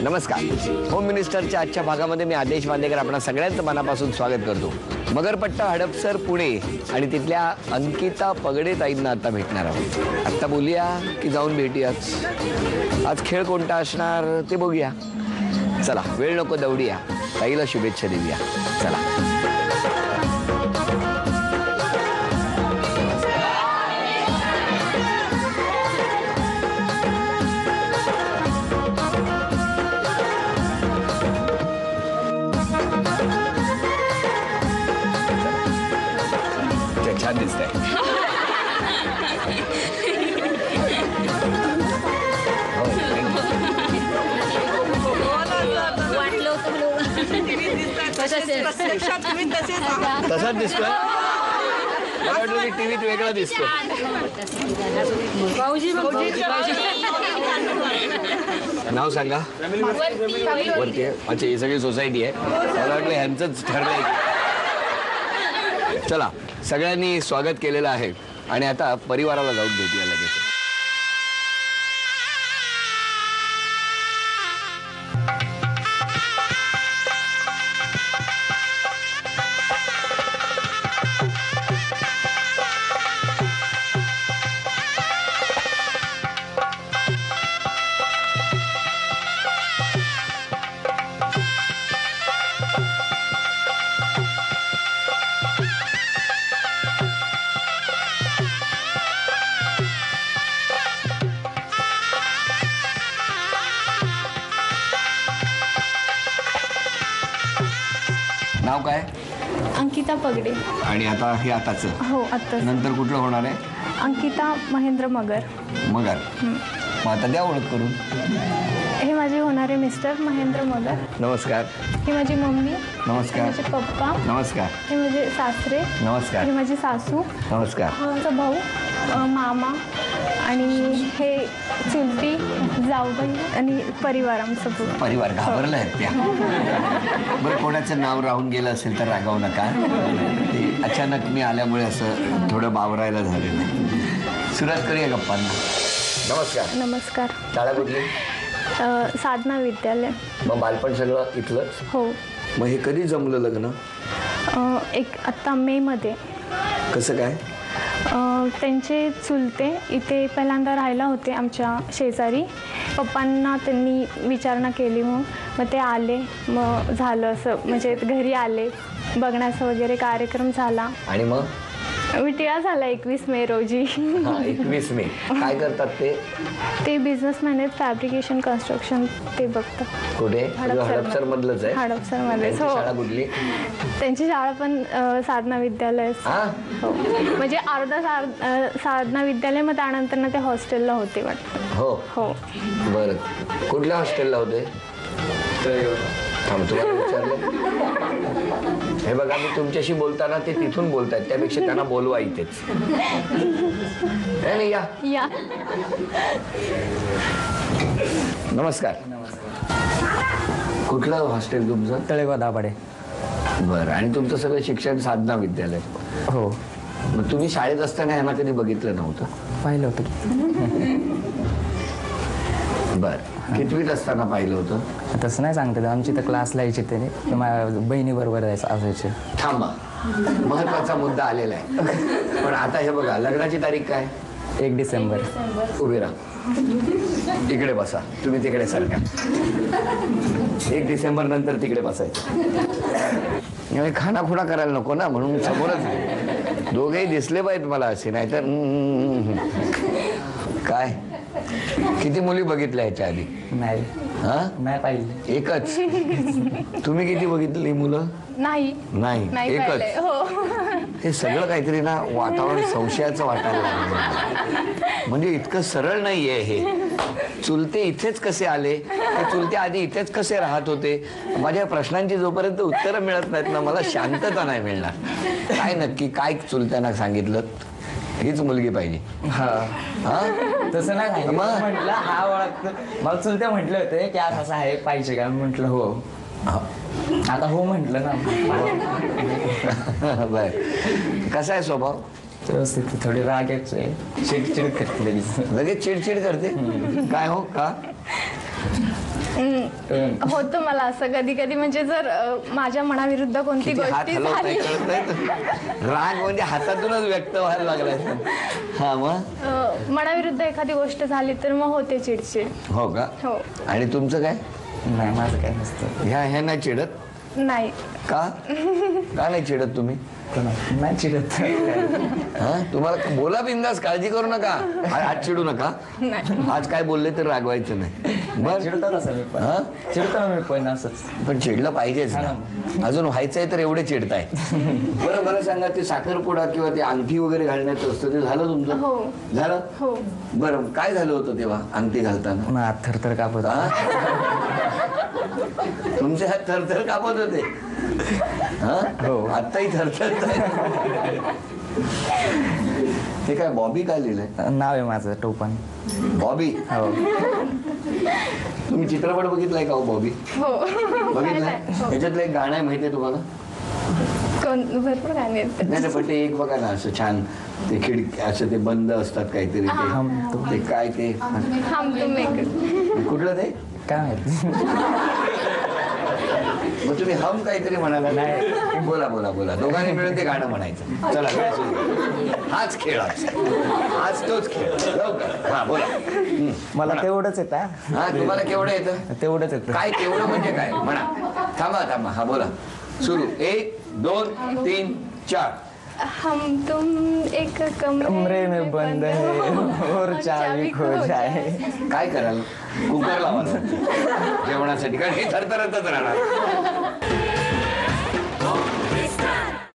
नमस्कार. होम मिनिस्टरच्या आजच्या भागामध्ये मी आदेश बांदेकर आपणा सगळ्यांचं मनापासून स्वागत करतो. मगरपट्टा हडपसर पुणे आणि तिथल्या अंकिता पगडे ताईंना आता भेटणार आहोत. आत्ता बोलूया की जाऊन भेटूयाच? आज खेळ कोणता असणार ते बघूया. चला, वेळ नको दौडूया, ताईला शुभेच्छा देऊया. चला. छान दिसतंय. तसाच दिसतोय. मला वाटलं की टीव्हीत वेगळा दिसतो. नाव सांगा. वरती. अच्छा, ही सगळी सोसायटी आहे. मला वाटलं ह्यांचंच ठरलंय. चला, सगळ्यांनी स्वागत केलेलं आहे आणि आता परिवाराला जाऊन भेटूया लगेच. नाव काय? अंकिता पगडे. आणि आता हे आताच? हो, आता. नंतर कुठलं होणार आहे? अंकिता महेंद्र मगर. मगर. मग आता द्या ओळख करून. हे माझे होणारे मिस्टर महेंद्र मगर. नमस्कार. ही माझी मम्मी. नमस्कार. माझे पप्पा. नमस्कार. हे माझे सासरे. नमस्कार. ही माझी सासू. नमस्कार. माझा भाऊ, मामा आणि हे चुलती, जाऊबाई आणि परिवार आमचं पूर्ण. परिवार घाबरला आहेत त्या. बरं, कोणाचं नाव राहून गेलं असेल तर रागावू नका. ते अचानक मी आल्यामुळे असं थोडं बावरायला झालेलं आहे. सुरुवात करूया गप्पांना. नमस्कार. नमस्कार. शाळा कुठली? साधना विद्यालय. मग बालपण सगळं इथलंच? हो. मग हे कधी जमलं लग्न? एक आत्ता मेमध्ये. कसं काय? त्यांचे चुलते इथे पहिल्यांदा राहायला होते आमच्या शेजारी. पप्पांना त्यांनी विचारणा केली, मग ते आले. मग झालं असं, म्हणजे घरी आले, बघण्याचा वगैरे कार्यक्रम झाला आणि मग विटिळा झाला 21 मे रोजी. 21 मे. काय करतात ते? ते बिझनेसमॅन आहेत, फॅब्रिकेशन कन्स्ट्रक्शन ते बघतात. कुठे? हडपसर मधलंच आहे? हडपसर मध्येच. हो. शाळा कुठली? त्यांची शाळा पण साधना विद्यालय. हो, म्हणजे अर्धा साधना विद्यालय, मग त्यानंतर ना ते हॉस्टेलला होते वाटतं. हो हो. बरं, कुठल्या हॉस्टेलला होते? थांब, तुम्हाला विचारलं. हे बघा, मी तुमच्याशी बोलताना ते तिथून बोलतायत, त्यापेक्षा त्यांना बोलवा इथेच. नाही, या या. नमस्कार. कुठलं हॉस्टेल तुमचं? तळेगाव दाभाडे. बरं, आणि तुमचं सगळं शिक्षण साधना विद्यालय? हो. मग तुम्ही शाळेत असताना ह्यांना कधी बघितलं नव्हतं? पाहिलं होतं. बरं, कितवीत असताना पाहिलं होतं? तसं नाही सांगते, आमची तर क्लासला यायचे ते माझ्या बहिणीबरोबर असायचे. थांबा, महत्वाचा मुद्दा आलेला आहे. पण आता हे बघा, लग्नाची तारीख काय? 1 डिसेंबर. उभे राहा, इकडे बसा. तुम्ही तिकडे सारखा. 1 डिसेंबर नंतर तिकडे बसायचं. खानाखुणा करायला नको ना, म्हणून समोरच दोघेही दिसले पाहिजेत मला असे, नाहीतर काय. किती मुली बघितल्या ह्याच्या आधी? नाही. हा, नाही पाहिजे. एकच. तुम्ही किती बघितली मुलं? नाही. नाही, एकच. हो. हे सगळं काहीतरी ना वातावरण संशयाचं वाटायला लागलं. म्हणजे इतकं सरळ नाहीये हे. चुलते इथेच कसे आले? ते चुलते आधी इथेच कसे राहत होते? माझ्या प्रश्नांची जोपर्यंत उत्तरं मिळत नाहीत ना, मला शांतता नाही मिळणार. काय नक्की काय चुलत्यांना सांगितलं? हीच मुलगी पाहिजे? हा. तसं नाही म्हटलं. हा ओळख मला चुलते म्हटले होते की आज असं आहे, पाहिजे का? म्हटलं हो. आता हो म्हटलं ना. बर, कसा आहे स्वभाव? व्यवस्थित. थोडी रागच आहे, चिडचिड करते लगेच. लगेच चिडचिड करते? काय हो? का? होतं मला असं कधी कधी, म्हणजे जर माझ्या मनाविरुद्ध कोणती किती हात गोष्टी हलवत झाली, नाही कळत नाही. राग म्हणजे हातातूनच व्यक्त व्हायला लागलाय. हा मग मनाविरुद्ध एखादी गोष्ट झाली तर मग होते चिडचिड. हो का? हो. आणि तुमचं काय? नाही माझं काय नसतं. ह्या नाही चिडत नाही. का? का नाही चिडत तुम्ही? नाही चिडत. हा तुम्हाला बोला बिंदास, काळजी करू नका. आज चिडू नका. आज काय बोलले तर रागवायचं नाही. बर चिडतो तसं मी पण. हा चिडतो मी पण असंच. पण चिडलं पाहिजेच ना. अजून व्हायचंय तर एवढे चिडताय. बरं बरं सांगा, ते साखरपुडा किंवा ते अंगठी वगैरे घालण्याचं असतं ते झालं तुमचं? हो. झालं? हो. बरं काय झालं होतं तेव्हा अंगठी घालताना? मग हात थरथर कापत. तुमचे हात थरथर कापत होते? हो. आत्ताही थरथर. ते काय बॉबी काय लिहिलंय? नाव आहे माझं टोपण. बॉबी? हो. तुम्ही चित्रपट बघितलाय का हो बॉबी? हो. बघितलाय? हो. त्याच्यातलं एक गाणं आहे माहितीये तुम्हाला? भरपूर गाणी आहेत. नाही पण ते एक बघा ना, असं छान ते खिडकी असं ते बंद असतात काहीतरी ते काय ते हम तुम एक. कुठलं ते? काय माहिती. मग तुम्ही हम काहीतरी म्हणाला. नाही बोला बोला बोला, दोघांनी मिळून ते गाणं म्हणायचं. चला वेळ सुरू. हाच खेळ आज तोच खेळ. लवकर हा बोला. मला तेवढंच येतं. हा तुम्हाला केवढं येतं? तेवढंच येतं. काय तेवढं म्हणजे काय म्हणा? थांबा थांबा. हा बोला सुरू. 1 2 3 4. हम तुम एक कमरे में बंद है और चाबी खो जाए. काय कराल? कुकर लावा जेवणासाठी, कारण हे थरथरतच राहणार.